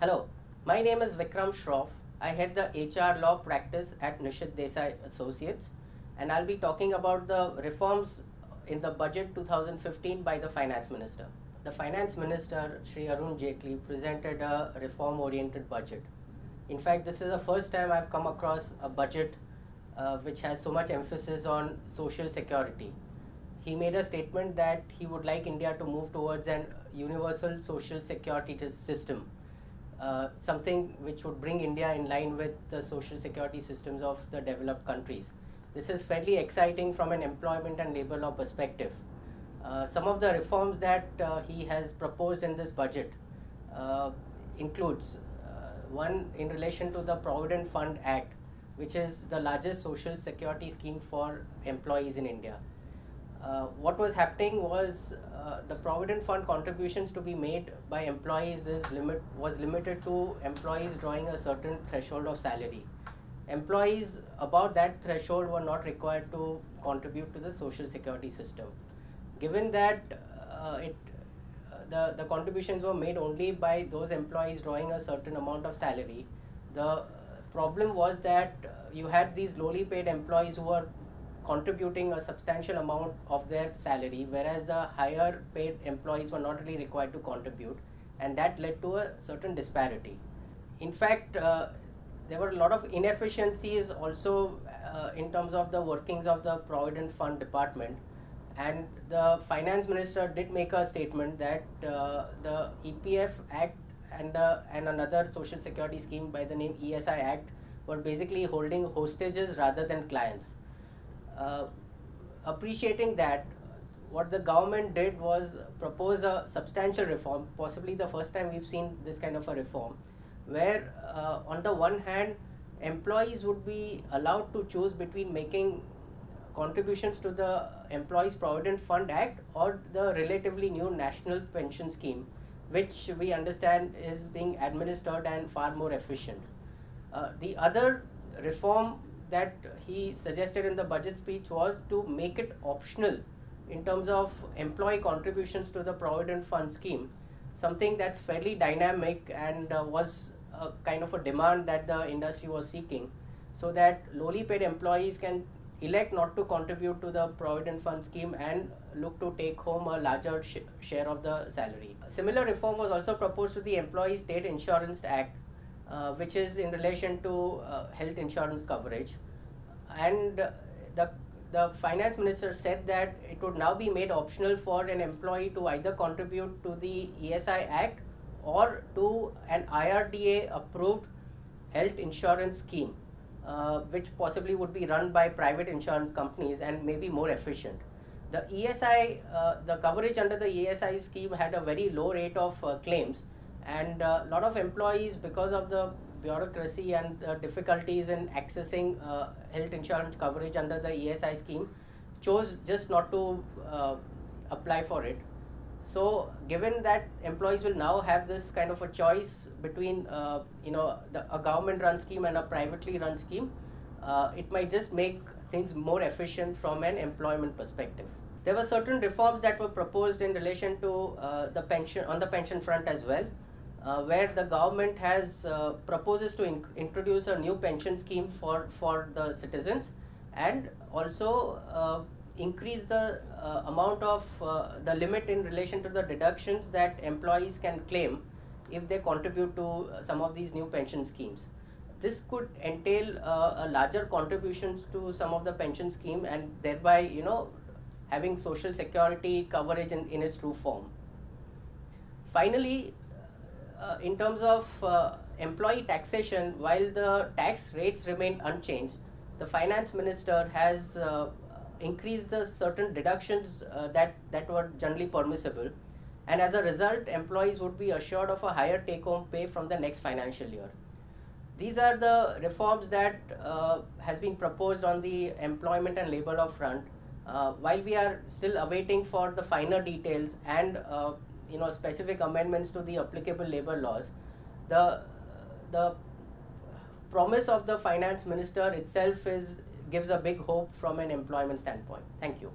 Hello, my name is Vikram Shroff. I head the HR law practice at Nishith Desai Associates, and I'll be talking about the reforms in the budget 2015 by the Finance Minister. The Finance Minister, Shri Arun Jaitley, presented a reform-oriented budget. In fact, this is the first time I've come across a budget which has so much emphasis on social security. He made a statement that he would like India to move towards an universal social security system, something which would bring India in line with the social security systems of the developed countries. This is fairly exciting from an employment and labor law perspective. Some of the reforms that he has proposed in this budget includes one in relation to the Provident Fund Act, which is the largest social security scheme for employees in India. What was happening was the Provident Fund contributions to be made by employees was limited to employees drawing a certain threshold of salary. Employees above that threshold were not required to contribute to the social security system. Given that the contributions were made only by those employees drawing a certain amount of salary, the problem was that you had these lowly paid employees who were contributing a substantial amount of their salary, whereas the higher paid employees were not really required to contribute, and that led to a certain disparity. In fact, there were a lot of inefficiencies also in terms of the workings of the Provident Fund Department, and the Finance Minister did make a statement that the EPF Act and another social security scheme by the name ESI Act were basically holding hostages rather than clients. Appreciating that, what the government did was propose a substantial reform, possibly the first time we've seen this kind of a reform, where on the one hand, employees would be allowed to choose between making contributions to the Employees Provident Fund Act or the relatively new National Pension Scheme, which we understand is being administered and far more efficient. The other reform that he suggested in the budget speech was to make it optional in terms of employee contributions to the Provident Fund scheme, something that's fairly dynamic and was a kind of a demand that the industry was seeking, so that lowly paid employees can elect not to contribute to the Provident Fund scheme and look to take home a larger share of the salary. A similar reform was also proposed to the Employee State Insurance Act, which is in relation to health insurance coverage, and the Finance Minister said that it would now be made optional for an employee to either contribute to the ESI Act or to an IRDA approved health insurance scheme, which possibly would be run by private insurance companies and may be more efficient. The ESI, the coverage under the ESI scheme had a very low rate of claims, and a lot of employees, because of the bureaucracy and the difficulties in accessing health insurance coverage under the ESI scheme, chose just not to apply for it. So given that employees will now have this kind of a choice between a government run scheme and a privately run scheme, it might just make things more efficient from an employment perspective. There were certain reforms that were proposed in relation to the pension front as well, where the government has proposes to introduce a new pension scheme for the citizens, and also increase the amount of the limit in relation to the deductions that employees can claim if they contribute to some of these new pension schemes. This could entail a larger contributions to some of the pension scheme, and thereby having social security coverage in its true form. Finally, in terms of employee taxation, while the tax rates remain unchanged, the Finance Minister has increased the certain deductions that were generally permissible, and as a result, employees would be assured of a higher take-home pay from the next financial year. These are the reforms that has been proposed on the employment and labor law front. While we are still awaiting for the finer details and specific amendments to the applicable labor laws, the promise of the Finance Minister itself gives a big hope from an employment standpoint. Thank you.